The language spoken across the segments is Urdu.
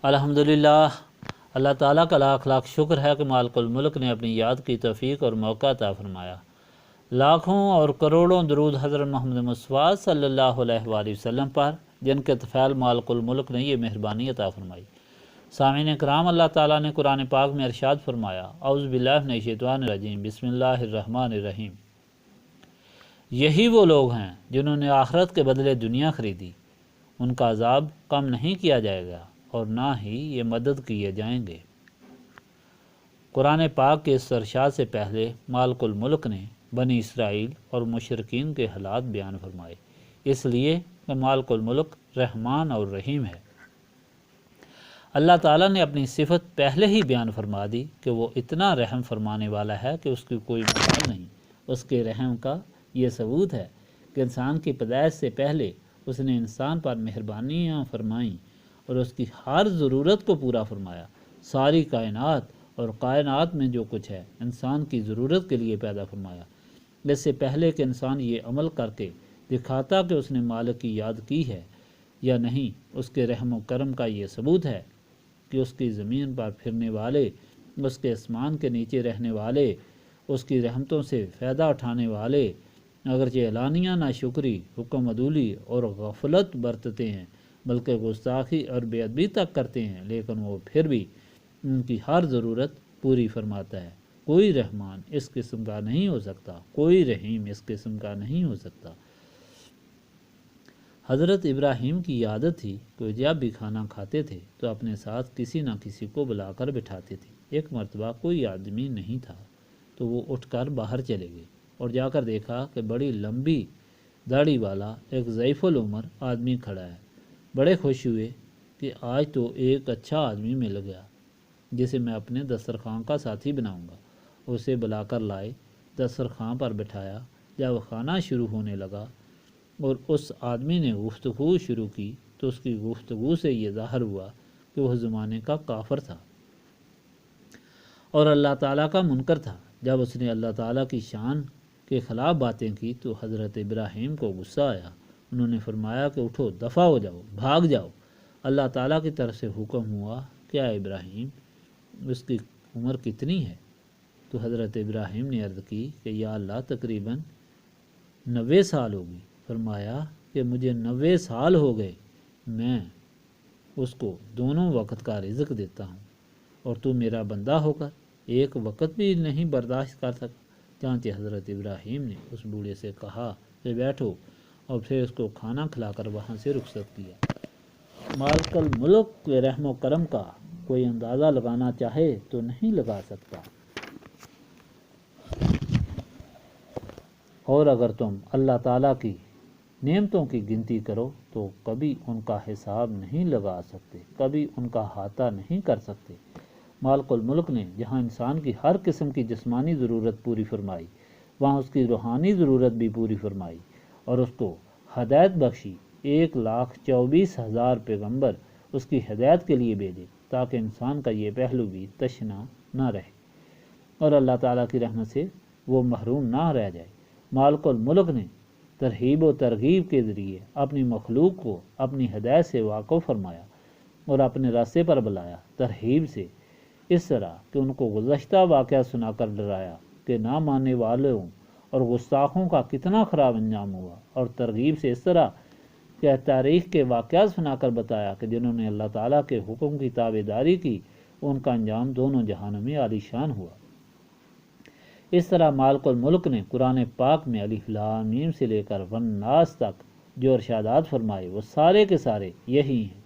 الحمدللہ، اللہ تعالیٰ کا لاکھ لاکھ شکر ہے کہ مالک الملک نے اپنی یاد کی توفیق اور موقع عطا فرمایا۔ لاکھوں اور کروڑوں درود حضرت محمد مصطفیٰ صلی اللہ علیہ وآلہ وسلم پر، جن کے طفیل مالک الملک نے یہ مہربانی عطا فرمائی۔ سامعین کرام، اللہ تعالیٰ نے قرآن پاک میں ارشاد فرمایا، اعوذ باللہ من الشیطان الرجیم، بسم اللہ الرحمن الرحیم۔ یہی وہ لوگ ہیں جنہوں نے آخرت کے بدلے دنیا خریدی، ان کا عذاب کم نہیں کیا جائے گا اور نہ ہی یہ مدد کیے جائیں گے۔ قرآن پاک کے اس ارشاد سے پہلے مالک الملک نے بنی اسرائیل اور مشرکین کے حالات بیان فرمائے، اس لیے کہ مالک الملک رحمان اور رحیم ہے۔ اللہ تعالیٰ نے اپنی صفت پہلے ہی بیان فرما دی کہ وہ اتنا رحم فرمانے والا ہے کہ اس کی کوئی مثال نہیں۔ اس کے رحم کا یہ ثبوت ہے کہ انسان کی پیدائش سے پہلے اس نے انسان پر مہربانیاں فرمائیں اور اس کی ہر ضرورت کو پورا فرمایا۔ ساری کائنات اور کائنات میں جو کچھ ہے انسان کی ضرورت کے لیے پیدا فرمایا۔ اس سے پہلے کہ انسان یہ عمل کر کے دکھاتا کہ اس نے مالک کی یاد کی ہے یا نہیں، اس کے رحم و کرم کا یہ ثبوت ہے کہ اس کی زمین پر پھرنے والے، اس کے آسمان کے نیچے رہنے والے، اس کی رحمتوں سے فائدہ اٹھانے والے اگرچہ اعلانیہ ناشکری، حکم عدولی اور غفلت برتتے ہیں، بلکہ گستاخی اور بے ادبی تک کرتے ہیں، لیکن وہ پھر بھی ان کی ہر ضرورت پوری فرماتا ہے۔ کوئی رحمان اس قسم کا نہیں ہو سکتا، کوئی رحیم اس قسم کا نہیں ہو سکتا۔ حضرت ابراہیم کی عادت تھی کہ جب بھی کھانا کھاتے تھے تو اپنے ساتھ کسی نہ کسی کو بلا کر بٹھاتے تھے۔ ایک مرتبہ کوئی آدمی نہیں تھا تو وہ اٹھ کر باہر چلے گئے اور جا کر دیکھا کہ بڑی لمبی داڑھی والا ایک ضعیف العمر آدمی کھڑا ہے۔ بڑے خوش ہوئے کہ آج تو ایک اچھا آدمی مل گیا جسے میں اپنے دسترخوان کا ساتھی بناؤں گا۔ اسے بلا کر لائے، دسترخوان پر بٹھایا۔ جب کھانا شروع ہونے لگا اور اس آدمی نے گفتگو شروع کی تو اس کی گفتگو سے یہ ظاہر ہوا کہ وہ زمانے کا کافر تھا اور اللہ تعالیٰ کا منکر تھا۔ جب اس نے اللہ تعالیٰ کی شان کے خلاف باتیں کی تو حضرت ابراہیم کو غصہ آیا۔ انہوں نے فرمایا کہ اٹھو، دفع ہو جاؤ، بھاگ جاؤ۔ اللہ تعالیٰ کی طرف سے حکم ہوا، کیا ابراہیم اس کی عمر کتنی ہے؟ تو حضرت ابراہیم نے عرض کی کہ یا اللہ تقریباً 90 سال ہوگی۔ فرمایا کہ مجھے 90 سال ہو گئے، میں اس کو دونوں وقت کا رزق دیتا ہوں اور تو میرا بندہ ہو کر ایک وقت بھی نہیں برداشت کر سکا۔ چنانچہ حضرت ابراہیم نے اس بوڑھے سے کہا کہ بیٹھو، اور پھر اس کو کھانا کھلا کر وہاں سے رخصت کیا۔ مالک الملک کے رحم و کرم کا کوئی اندازہ لگانا چاہے تو نہیں لگا سکتا، اور اگر تم اللہ تعالیٰ کی نعمتوں کی گنتی کرو تو کبھی ان کا حساب نہیں لگا سکتے، کبھی ان کا احاطہ نہیں کر سکتے۔ مالک الملک نے جہاں انسان کی ہر قسم کی جسمانی ضرورت پوری فرمائی، وہاں اس کی روحانی ضرورت بھی پوری فرمائی اور اس کو ہدایت بخشی۔ 1,24,000 پیغمبر اس کی ہدایت کے لیے بھیجے تاکہ انسان کا یہ پہلو بھی تشنا نہ رہے اور اللہ تعالیٰ کی رحمت سے وہ محروم نہ رہ جائے۔ مالک الملک نے ترغیب و ترغیب کے ذریعے اپنی مخلوق کو اپنی ہدایت سے واقف فرمایا اور اپنے راستے پر بلایا، ترغیب سے اس طرح کہ ان کو گزشتہ واقعہ سنا کر ڈرایا کہ نہ ماننے والوں اور گستاخوں کا کتنا خراب انجام ہوا، اور ترغیب سے اس طرح کہ تاریخ کے واقعات سنا کر بتایا کہ جنہوں نے اللہ تعالیٰ کے حکم کی تابع داری کی ان کا انجام دونوں جہانوں میں عالی شان ہوا۔ اس طرح مالک الملک نے قرآن پاک میں الف لام میم سے لے کر والناس تک جو ارشادات فرمائے وہ سارے کے سارے یہی ہیں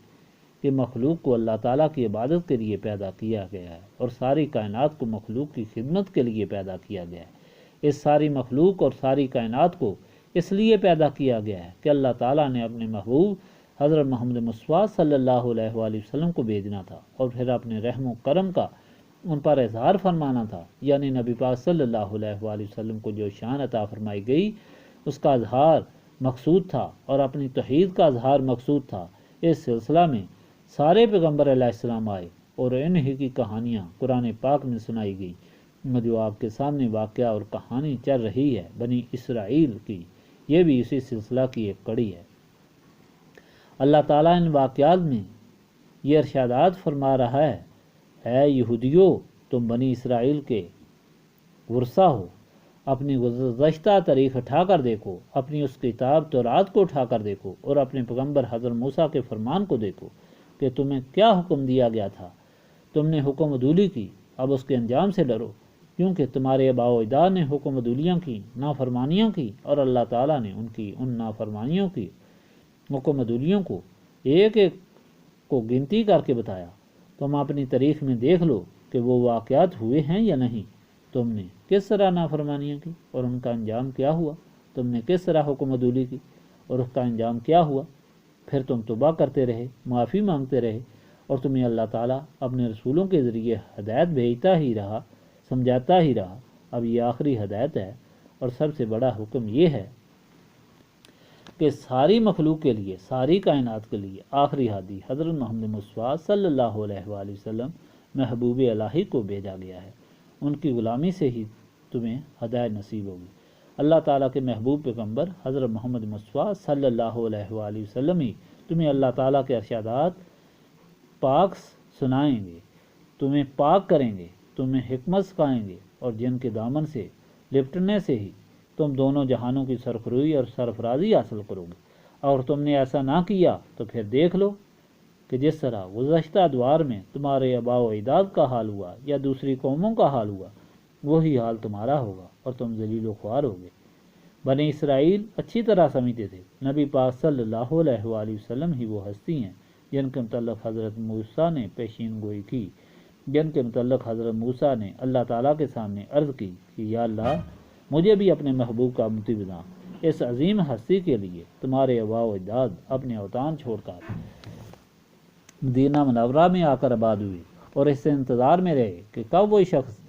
کہ مخلوق کو اللہ تعالیٰ کی عبادت کے لیے پیدا کیا گیا ہے اور ساری کائنات کو مخلوق کی خدمت کے لیے پیدا کیا گیا ہے۔ اس ساری مخلوق اور ساری کائنات کو اس لیے پیدا کیا گیا ہے کہ اللہ تعالیٰ نے اپنے محبوب حضرت محمد مصطفیٰ صلی اللہ علیہ وآلہ وسلم کو بھیجنا تھا اور پھر اپنے رحم و کرم کا ان پر اظہار فرمانا تھا، یعنی نبی پاک صلی اللہ علیہ وآلہ وسلم کو جو شان عطا فرمائی گئی اس کا اظہار مقصود تھا اور اپنی توحید کا اظہار مقصود تھا۔ اس سلسلہ میں سارے پیغمبر علیہ السلام آئے اور انہی کی کہانیاں قرآن پاک میں سنائی گئی۔ جو آپ کے سامنے واقعہ اور کہانی چل رہی ہے بنی اسرائیل کی، یہ بھی اسی سلسلہ کی ایک کڑی ہے۔ اللہ تعالیٰ ان واقعات میں یہ ارشادات فرما رہا ہے، اے یہودیو، تم بنی اسرائیل کے ورثہ ہو، اپنی گزشتہ تاریخ اٹھا کر دیکھو، اپنی اس کتاب تورات کو اٹھا کر دیکھو، اور اپنے پیغمبر حضرت موسیٰ کے فرمان کو دیکھو کہ تمہیں کیا حکم دیا گیا تھا۔ تم نے حکم عدولی کی، اب اس کے انجام سے ڈرو، کیونکہ تمہارے آباء و اجداد نے حکم عدولیاں کی، نافرمانیاں کی، اور اللہ تعالیٰ نے ان نافرمانیوں کی حکم عدولیوں کو ایک ایک کو گنتی کر کے بتایا۔ تم اپنی تاریخ میں دیکھ لو کہ وہ واقعات ہوئے ہیں یا نہیں۔ تم نے کس طرح نافرمانیاں کی اور ان کا انجام کیا ہوا؟ تم نے کس طرح حکم عدولی کی اور اس کا انجام کیا ہوا؟ پھر تم توبہ کرتے رہے، معافی مانگتے رہے، اور تمہیں اللہ تعالیٰ اپنے رسولوں کے ذریعے ہدایت بھیجتا ہی رہا، سمجھاتا ہی رہا۔ اب یہ آخری ہدایت ہے اور سب سے بڑا حکم یہ ہے کہ ساری مخلوق کے لیے، ساری کائنات کے لیے آخری ہادی حضرت محمد مصطفیٰ صلی اللہ علیہ وآلہ وسلم محبوب الہی کو بھیجا گیا ہے۔ ان کی غلامی سے ہی تمہیں ہدایت نصیب ہوگی۔ اللہ تعالیٰ کے محبوب پیغمبر حضرت محمد مصطفیٰ صلی اللہ علیہ وآلہ وسلم ہی تمہیں اللہ تعالیٰ کے ارشادات پاک سنائیں گے، تمہیں پاک کریں گے، تمہیں حکمت سکھائیں گے، اور جن کے دامن سے لپٹنے سے ہی تم دونوں جہانوں کی سرفروئی اور سرفرازی حاصل کرو گے۔ اور تم نے ایسا نہ کیا تو پھر دیکھ لو کہ جس طرح گزشتہ ادوار میں تمہارے آباء و اجداد کا حال ہوا یا دوسری قوموں کا حال ہوا، وہی حال تمہارا ہوگا اور تم ذلیل و خوار ہوگے۔ بنی اسرائیل اچھی طرح سمجھتے تھے نبی پاک صلی اللہ علیہ وآلہ وسلم ہی وہ ہستی ہیں جن کے متعلق حضرت موسیٰ نے پیشین گوئی کی، جن کے متعلق حضرت موسیٰ نے اللہ تعالیٰ کے سامنے عرض کی کہ یا اللہ، مجھے بھی اپنے محبوب کا امتی بنا۔ اس عظیم ہستی کے لیے تمہارے آباء و اجداد اپنے اوطان چھوڑ کر مدینہ منورہ میں آ کر آباد ہوئے، اور اس سے انتظار میں رہے کہ کب وہی شخص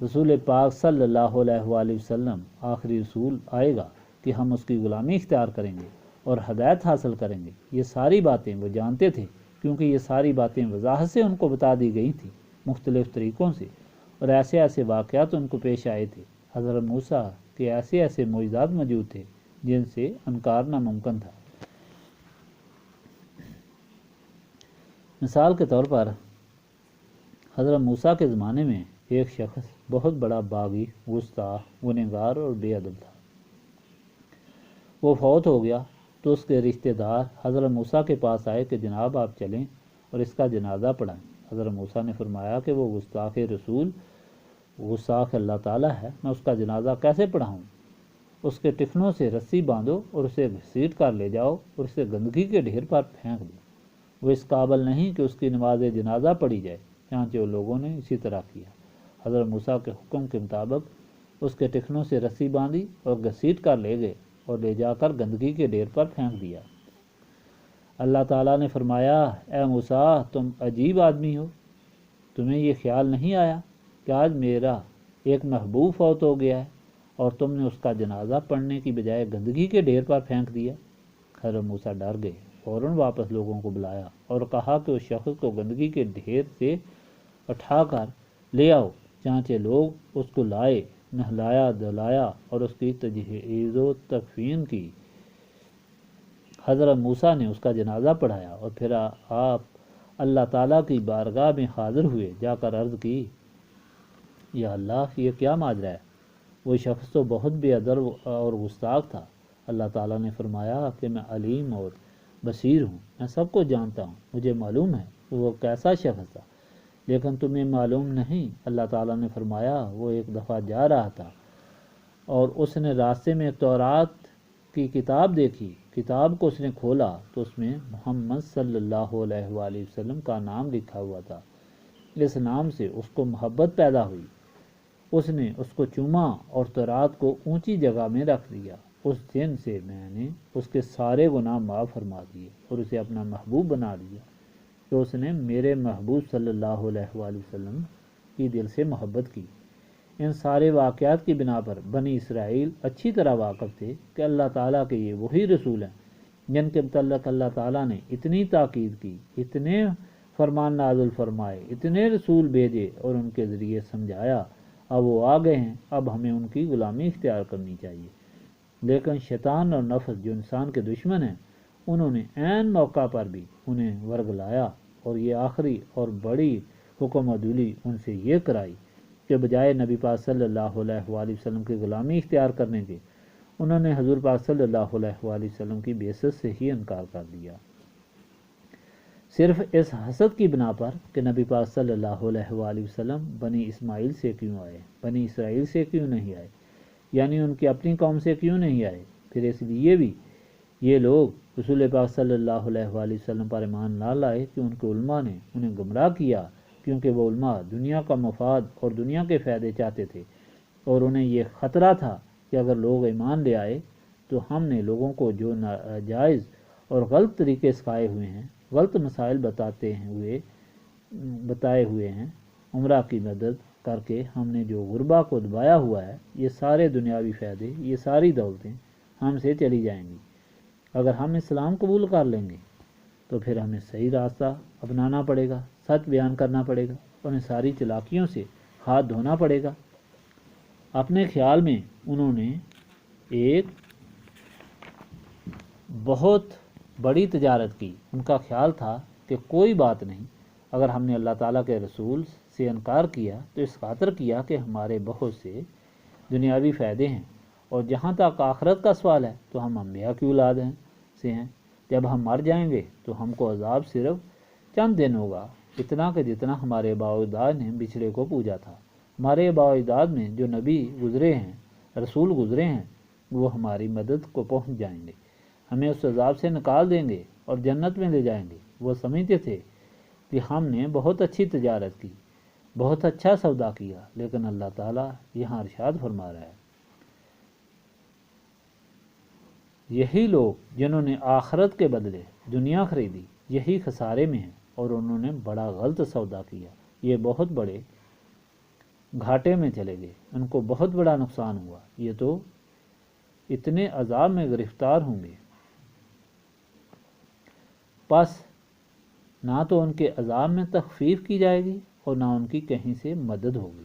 رسول پاک صلی اللہ علیہ وآلہ وسلم آخری رسول آئے گا کہ ہم اس کی غلامی اختیار کریں گے اور ہدایت حاصل کریں گے۔ یہ ساری باتیں وہ جانتے تھے، کیونکہ یہ ساری باتیں وضاحت سے ان کو بتا دی گئی تھیں مختلف طریقوں سے، اور ایسے ایسے واقعات ان کو پیش آئے تھے۔ حضرت موسیٰ کے ایسے ایسے معجزات موجود تھے جن سے انکار ناممکن تھا۔ مثال کے طور پر حضرت موسیٰ کے زمانے میں ایک شخص بہت بڑا باغی، گستاخ، گنہگار اور بے ادب تھا۔ وہ فوت ہو گیا تو اس کے رشتہ دار حضرت موسیٰ کے پاس آئے کہ جناب آپ چلیں اور اس کا جنازہ پڑھائیں۔ حضرت موسیٰ نے فرمایا کہ وہ گستاخ رسول، گستاخ اللہ تعالیٰ ہے، میں اس کا جنازہ کیسے پڑھاؤں؟ اس کے ٹخنوں سے رسی باندھو اور اسے گھسیٹ کر لے جاؤ اور اسے گندگی کے ڈھیر پر پھینک دو۔ وہ اس قابل نہیں کہ اس کی نماز جنازہ پڑھی جائے، چنانچہ لوگوں نے اسی طرح کیا۔ حضرت موسیٰ کے حکم کے مطابق اس کے ٹخنوں سے رسی باندھی اور گھسیٹ کر لے گئے اور لے جا کر گندگی کے ڈھیر پر پھینک دیا۔ اللہ تعالیٰ نے فرمایا، اے موسیٰ، تم عجیب آدمی ہو، تمہیں یہ خیال نہیں آیا کہ آج میرا ایک محبوب فوت ہو گیا ہے اور تم نے اس کا جنازہ پڑھنے کی بجائے گندگی کے ڈھیر پر پھینک دیا؟ حضرت موسیٰ ڈر گئے، فوراً واپس لوگوں کو بلایا اور کہا کہ اس شخص کو گندگی کے ڈھیر سے اٹھا کر لے آؤ۔ چنانچہ لوگ اس کو لائے، نہلایا دھلایا اور اس کی تجہیز و تکفین کی۔ حضرت موسیٰ نے اس کا جنازہ پڑھایا اور پھر آپ اللہ تعالیٰ کی بارگاہ میں حاضر ہوئے، جا کر عرض کی، یا اللہ، یہ کیا ماجرا ہے؟ وہ شخص تو بہت بے ادب اور گستاخ تھا۔ اللہ تعالیٰ نے فرمایا کہ میں علیم اور بصیر ہوں، میں سب کو جانتا ہوں، مجھے معلوم ہے وہ کیسا شخص تھا، لیکن تمہیں معلوم نہیں۔ اللہ تعالیٰ نے فرمایا، وہ ایک دفعہ جا رہا تھا اور اس نے راستے میں تورات کی کتاب دیکھی۔ کتاب کو اس نے کھولا تو اس میں محمد صلی اللہ علیہ وآلہ وسلم کا نام لکھا ہوا تھا۔ اس نام سے اس کو محبت پیدا ہوئی، اس نے اس کو چوما اور تورات کو اونچی جگہ میں رکھ دیا۔ اس دن سے میں نے اس کے سارے گناہ معاف فرما دیے اور اسے اپنا محبوب بنا لیا کہ اس نے میرے محبوب صلی اللہ علیہ وآلہ وسلم کی دل سے محبت کی۔ ان سارے واقعات کی بنا پر بنی اسرائیل اچھی طرح واقف تھے کہ اللہ تعالیٰ کے یہ وہی رسول ہیں جن کے متعلق اللہ تعالیٰ نے اتنی تاکید کی، اتنے فرمان نازل فرمائے، اتنے رسول بھیجے اور ان کے ذریعے سمجھایا۔ اب وہ آ گئے ہیں، اب ہمیں ان کی غلامی اختیار کرنی چاہیے۔ لیکن شیطان اور نفس جو انسان کے دشمن ہیں، انہوں نے عین موقع پر بھی انہیں ورگلایا اور یہ آخری اور بڑی حکم عدولی ان سے یہ کرائی کہ بجائے نبی پاک صلی اللہ علیہ وآلہ وسلم کی غلامی اختیار کرنے کے انہوں نے حضور پاک صلی اللہ علیہ وآلہ وسلم کی بعثت سے ہی انکار کر دیا، صرف اس حسد کی بنا پر کہ نبی پاک صلی اللہ علیہ وآلہ وسلم بنی اسماعیل سے کیوں آئے، بنی اسرائیل سے کیوں نہیں آئے، یعنی ان کی اپنی قوم سے کیوں نہیں آئے۔ پھر اس لیے بھی یہ لوگ رسول پاک صلی اللہ علیہ وآلہ وسلم پر ایمان نہ لائے کہ ان کے علماء نے انہیں گمراہ کیا، کیونکہ وہ علماء دنیا کا مفاد اور دنیا کے فائدے چاہتے تھے، اور انہیں یہ خطرہ تھا کہ اگر لوگ ایمان لے آئے تو ہم نے لوگوں کو جو ناجائز اور غلط طریقے سکھائے ہوئے ہیں، غلط مسائل بتائے ہوئے ہیں، عمرہ کی مدد کر کے ہم نے جو غربا کو دبایا ہوا ہے، یہ سارے دنیاوی فائدے، یہ ساری دولتیں ہم سے چلی جائیں گی۔ اگر ہم اسلام قبول کر لیں گے تو پھر ہمیں صحیح راستہ اپنانا پڑے گا، سچ بیان کرنا پڑے گا، اور ان ساری چلاکیوں سے ہاتھ دھونا پڑے گا۔ اپنے خیال میں انہوں نے ایک بہت بڑی تجارت کی۔ ان کا خیال تھا کہ کوئی بات نہیں، اگر ہم نے اللہ تعالیٰ کے رسول سے انکار کیا تو اس خاطر کیا کہ ہمارے بہت سے دنیاوی فائدے ہیں، اور جہاں تک آخرت کا سوال ہے تو ہم انبیاء کی اولاد سے ہیں، جب ہم مر جائیں گے تو ہم کو عذاب صرف چند دن ہوگا، اتنا کہ جتنا ہمارے آباء و اجداد نے بچھڑے کو پوجا تھا۔ ہمارے آباء و اجداد میں جو نبی گزرے ہیں، رسول گزرے ہیں، وہ ہماری مدد کو پہنچ جائیں گے، ہمیں اس عذاب سے نکال دیں گے اور جنت میں لے جائیں گے۔ وہ سمجھتے تھے کہ ہم نے بہت اچھی تجارت کی، بہت اچھا سودا کیا، لیکن اللہ تعالیٰ یہاں ارشاد فرما رہا ہے، یہی لوگ جنہوں نے آخرت کے بدلے دنیا خریدی یہی خسارے میں ہیں، اور انہوں نے بڑا غلط سودا کیا، یہ بہت بڑے گھاٹے میں چلے گئے، ان کو بہت بڑا نقصان ہوا، یہ تو اتنے عذاب میں گرفتار ہوں گے، پس نہ تو ان کے عذاب میں تخفیف کی جائے گی اور نہ ان کی کہیں سے مدد ہوگی۔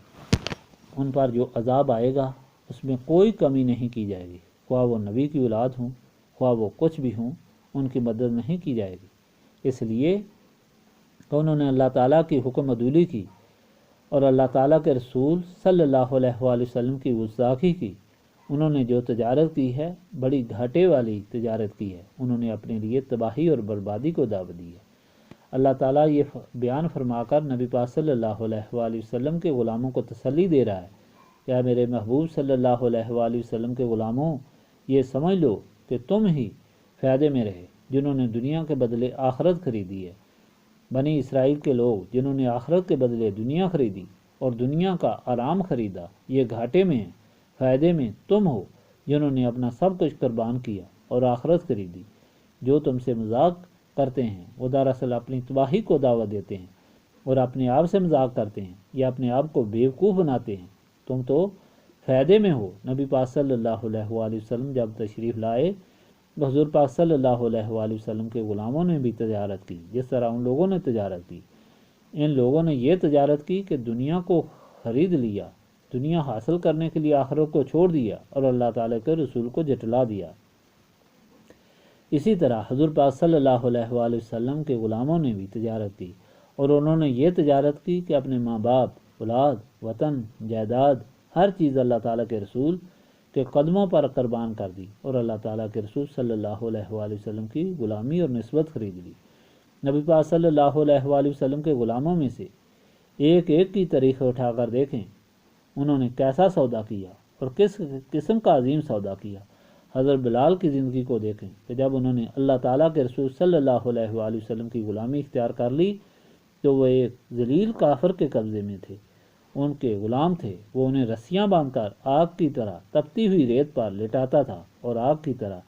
ان پر جو عذاب آئے گا اس میں کوئی کمی نہیں کی جائے گی، خواہ وہ نبی کی اولاد ہوں، خواہ وہ کچھ بھی ہوں، ان کی مدد نہیں کی جائے گی، اس لیے کہ انہوں نے اللہ تعالیٰ کی حکم عدولی کی اور اللہ تعالیٰ کے رسول صلی اللہ علیہ وآلہ وسلم کی گستاخی کی۔ انہوں نے جو تجارت کی ہے، بڑی گھاٹے والی تجارت کی ہے، انہوں نے اپنے لیے تباہی اور بربادی کو دعوت دی ہے۔ اللہ تعالیٰ یہ بیان فرما کر نبی پاک صلی اللہ علیہ وآلہ وسلم کے غلاموں کو تسلی دے رہا ہے، کیا میرے محبوب صلی اللہ علیہ وآلہ وسلم کے غلاموں، یہ سمجھ لو کہ تم ہی فائدے میں رہے جنہوں نے دنیا کے بدلے آخرت خریدی ہے۔ بنی اسرائیل کے لوگ جنہوں نے آخرت کے بدلے دنیا خریدی اور دنیا کا آرام خریدا، یہ گھاٹے میں ہیں۔ فائدے میں تم ہو جنہوں نے اپنا سب کچھ قربان کیا اور آخرت خریدی۔ جو تم سے مذاق کرتے ہیں وہ دراصل اپنی تباہی کو دعوت دیتے ہیں اور اپنے آپ سے مذاق کرتے ہیں یا اپنے آپ کو بیوقوف بناتے ہیں۔ تم تو فائدے میں ہو۔ نبی پاک صلی اللہ علیہ وآلہ وسلم جب تشریف لائے تو حضور پاک صلی اللہ علیہ وآلہ وسلم کے غلاموں نے بھی تجارت کی جس طرح ان لوگوں نے تجارت کی۔ ان لوگوں نے یہ تجارت کی کہ دنیا کو خرید لیا، دنیا حاصل کرنے کے لیے آخرت کو چھوڑ دیا اور اللہ تعالیٰ کے رسول کو جھٹلا دیا۔ اسی طرح حضور پاک صلی اللہ علیہ وآلہ وسلم کے غلاموں نے بھی تجارت کی، اور انہوں نے یہ تجارت کی کہ اپنے ماں باپ، اولاد، وطن، جائیداد، ہر چیز اللہ تعالیٰ کے رسول کے قدموں پر قربان کر دی اور اللہ تعالیٰ کے رسول صلی اللہ علیہ وآلہ وسلم کی غلامی اور نسبت خرید لی۔ نبی پاک صلی اللہ علیہ وآلہ وسلم کے غلاموں میں سے ایک ایک کی تاریخ اٹھا کر دیکھیں، انہوں نے کیسا سودا کیا اور کس قسم کا عظیم سودا کیا۔ حضرت بلال کی زندگی کو دیکھیں کہ جب انہوں نے اللہ تعالیٰ کے رسول صلی اللہ علیہ وآلہ وسلم کی غلامی اختیار کر لی تو وہ ایک ذلیل کافر کے قبضے میں تھے، ان کے غلام تھے، وہ انہیں رسیاں باندھ کر آگ کی طرح تپتی ہوئی ریت پر لٹاتا تھا اور آگ کی طرح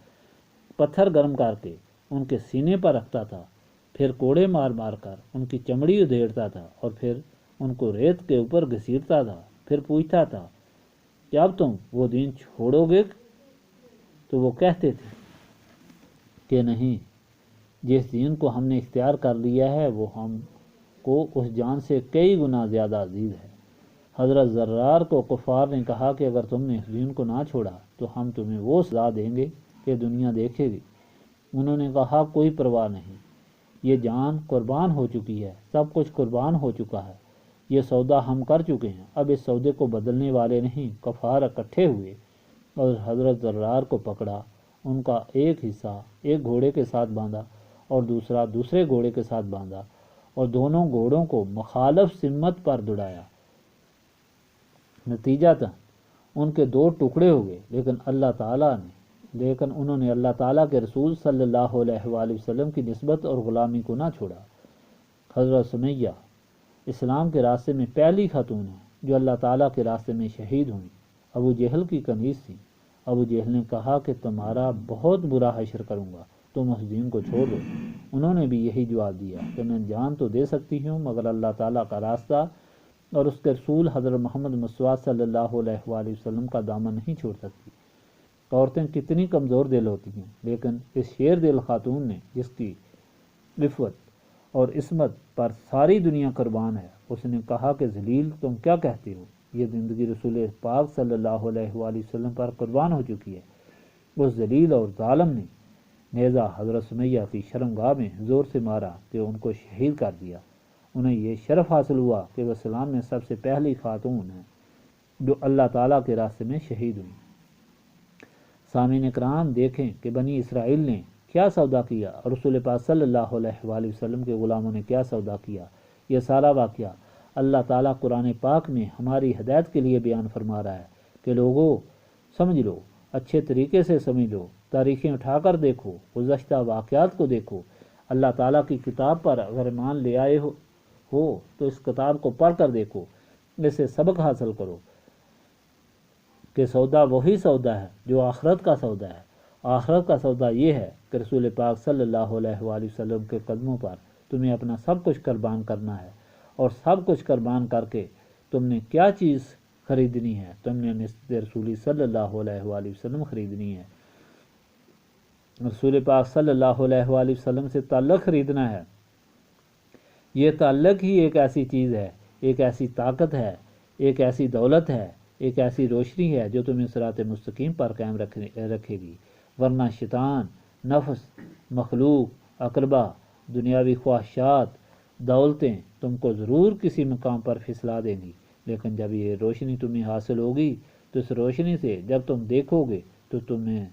پتھر گرم کر کے ان کے سینے پر رکھتا تھا، پھر کوڑے مار مار کر ان کی چمڑی ادھیڑتا تھا اور پھر ان کو ریت کے اوپر گھسیٹتا تھا، پھر پوچھتا تھا کہ اب تم وہ دین چھوڑو گے؟ تو وہ کہتے تھے کہ نہیں، جس دین کو ہم نے اختیار کر لیا ہے وہ ہم کو اس جان سے کئی گنا زیادہ عزیز ہے۔ حضرت زرار کو کفار نے کہا کہ اگر تم نے اس دین کو نہ چھوڑا تو ہم تمہیں وہ سزا دیں گے کہ دنیا دیکھے گی۔ انہوں نے کہا کوئی پرواہ نہیں، یہ جان قربان ہو چکی ہے، سب کچھ قربان ہو چکا ہے، یہ سودا ہم کر چکے ہیں، اب اس سودے کو بدلنے والے نہیں۔ کفار اکٹھے ہوئے اور حضرت ضرار کو پکڑا، ان کا ایک حصہ ایک گھوڑے کے ساتھ باندھا اور دوسرا دوسرے گھوڑے کے ساتھ باندھا اور دونوں گھوڑوں کو مخالف سمت پر دوڑایا۔ نتیجتاً ان کے دو ٹکڑے ہو گئے، لیکن انہوں نے اللہ تعالیٰ کے رسول صلی اللہ علیہ وآلہ وسلم کی نسبت اور غلامی کو نہ چھوڑا۔ حضرت سمیہ اسلام کے راستے میں پہلی خاتون ہیں جو اللہ تعالیٰ کے راستے میں شہید ہوئیں۔ ابو جہل کی کنیز تھیں۔ ابو جہل نے کہا کہ تمہارا بہت برا حشر کروں گا، تم اس دین کو چھوڑ دو۔ انہوں نے بھی یہی جواب دیا کہ میں جان تو دے سکتی ہوں مگر اللہ تعالیٰ کا راستہ اور اس کے رسول حضرت محمد مصطفیٰ صلی اللہ علیہ وآلہ وسلم کا دامن نہیں چھوڑ سکتی۔ عورتیں کتنی کمزور دل ہوتی ہیں، لیکن اس شیر دل خاتون نے، جس کی عفت اور عصمت پر ساری دنیا قربان ہے، اس نے کہا کہ ذلیل تم کیا کہتے ہو، یہ زندگی رسول پاک صلی اللہ علیہ وآلہ وسلم پر قربان ہو چکی ہے۔ اس ذلیل اور ظالم نے نیزہ حضرت سمیہ کی شرمگاہ میں زور سے مارا کہ ان کو شہید کر دیا۔ انہیں یہ شرف حاصل ہوا کہ وہ اسلام میں سب سے پہلی خاتون ہیں جو اللہ تعالیٰ کے راستے میں شہید ہوئی۔ سامعین کرام، دیکھیں کہ بنی اسرائیل نے کیا سودا کیا اور رسول پاک صلی اللہ علیہ وآلہ وسلم کے غلاموں نے کیا سودا کیا۔ یہ سارا واقعہ اللہ تعالیٰ قرآن پاک میں ہماری ہدایت کے لیے بیان فرما رہا ہے کہ لوگو سمجھ لو، اچھے طریقے سے سمجھ لو، تاریخیں اٹھا کر دیکھو، گزشتہ واقعات کو دیکھو۔ اللہ تعالیٰ کی کتاب پر اگر ایمان لے آئے ہو تو اس کتاب کو پڑھ کر دیکھو، اس سے سبق حاصل کرو کہ سودا وہی سودا ہے جو آخرت کا سودا ہے۔ آخرت کا سودا یہ ہے کہ رسول پاک صلی اللہ علیہ وآلہ وسلم کے قدموں پر تمہیں اپنا سب کچھ قربان کرنا ہے، اور سب کچھ قربان کر کے تم نے کیا چیز خریدنی ہے؟ تم نے نسبت رسولی صلی اللہ علیہ وآلہ وسلم خریدنی ہے، رسول پاک صلی اللہ علیہ وآلہ وسلم سے تعلق خریدنا ہے۔ یہ تعلق ہی ایک ایسی چیز ہے، ایک ایسی طاقت ہے، ایک ایسی دولت ہے، ایک ایسی روشنی ہے جو تمہیں صراط مستقیم پر قائم رکھے گی، ورنہ شیطان، نفس، مخلوق، اقربا، دنیاوی خواہشات، دولتیں تم کو ضرور کسی مقام پر پھسلا دیں گی، لیکن جب یہ روشنی تمہیں حاصل ہوگی تو اس روشنی سے جب تم دیکھو گے تو تمہیں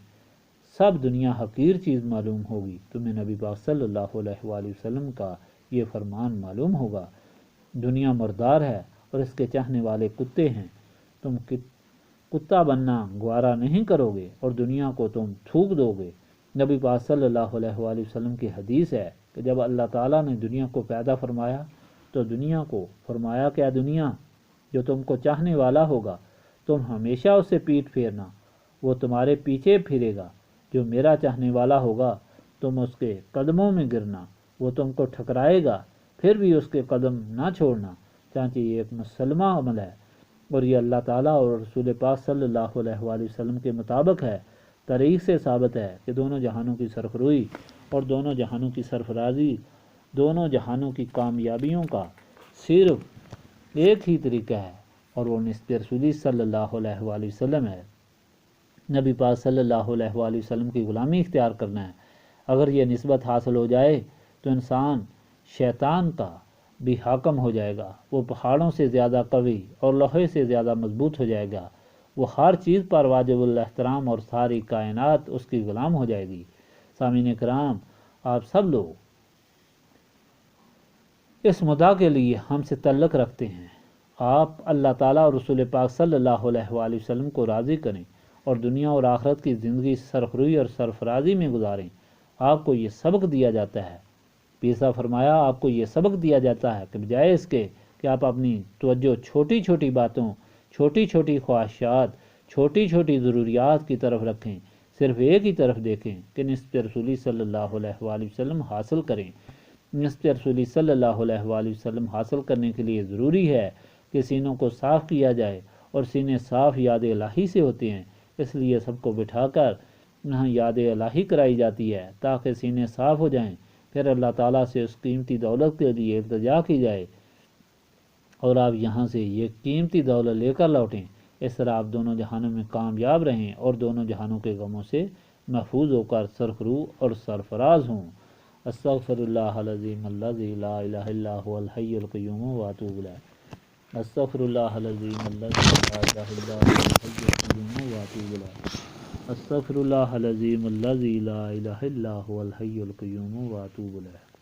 سب دنیا حقیر چیز معلوم ہوگی۔ تمہیں نبی پاک صلی اللہ علیہ وآلہ وسلم کا یہ فرمان معلوم ہوگا، دنیا مردار ہے اور اس کے چاہنے والے کتے ہیں، تم کتا بننا گوارا نہیں کرو گے اور دنیا کو تم تھوک دو گے۔ نبی پاک صلی اللہ علیہ وآلہ وسلم کی حدیث ہے کہ جب اللہ تعالیٰ نے دنیا کو پیدا فرمایا تو دنیا کو فرمایا کہ اے دنیا، جو تم کو چاہنے والا ہوگا تم ہمیشہ اس سے پیٹ پھیرنا، وہ تمہارے پیچھے پھرے گا۔ جو میرا چاہنے والا ہوگا تم اس کے قدموں میں گرنا، وہ تم کو ٹھکرائے گا پھر بھی اس کے قدم نہ چھوڑنا، چانچہ یہ ایک مسلمہ عمل ہے اور یہ اللہ تعالیٰ اور رسول پاک صلی اللہ علیہ وآلہ وسلم کے مطابق ہے۔ تاریخ سے ثابت ہے کہ دونوں جہانوں کی سرخروئی اور دونوں جہانوں کی سرفرازی، دونوں جہانوں کی کامیابیوں کا صرف ایک ہی طریقہ ہے اور وہ نسبت رسولی صلی اللہ علیہ وآلہ وسلم ہے۔ نبی پاک صلی اللہ علیہ وآلہ وسلم کی غلامی اختیار کرنا ہے۔ اگر یہ نسبت حاصل ہو جائے تو انسان شیطان کا بھی حاکم ہو جائے گا، وہ پہاڑوں سے زیادہ قوی اور لوہے سے زیادہ مضبوط ہو جائے گا، وہ ہر چیز پر واجب الاحترام اور ساری کائنات اس کی غلام ہو جائے گی۔ سامعین کرام، آپ سب لوگ اس مدعا کے لیے ہم سے تعلق رکھتے ہیں، آپ اللہ تعالیٰ اور رسول پاک صلی اللہ علیہ وآلہ وسلم کو راضی کریں اور دنیا اور آخرت کی زندگی سرخروئی اور سرفرازی میں گزاریں۔ آپ کو یہ سبق دیا جاتا ہے، پیسا فرمایا، آپ کو یہ سبق دیا جاتا ہے کہ بجائے اس کے کہ آپ اپنی توجہ چھوٹی چھوٹی باتوں، چھوٹی چھوٹی خواہشات، چھوٹی چھوٹی ضروریات کی طرف رکھیں، صرف ایک ہی طرف دیکھیں کہ نسبت رسولی صلی اللہ علیہ وآلہ وسلم حاصل کریں۔ نسبت رسولی صلی اللہ علیہ وآلہ وسلم حاصل کرنے کے لیے ضروری ہے کہ سینوں کو صاف کیا جائے، اور سینے صاف یاد الہی سے ہوتے ہیں، اس لیے سب کو بٹھا کر یہاں یاد الہی کرائی جاتی ہے تاکہ سینے صاف ہو جائیں، پھر اللہ تعالیٰ سے اس قیمتی دولت کے لیے التجا کی جائے اور آپ یہاں سے یہ قیمتی دولت لے کر لوٹیں۔ اس طرح آپ دونوں جہانوں میں کامیاب رہیں اور دونوں جہانوں کے غموں سے محفوظ ہو کر سرخرو اور سرفراز ہوں۔ استغفر اللہ العظیم الذی لا الہ الا هو الحی القیوم واتوب الیہ استغفر اللہ العظیم الذی لا الہ الا هو الحی القیوم واتوب الیہ استغفر اللہ العظیم الذی لا الہ الا هو الحی القیوم واتوب الیہ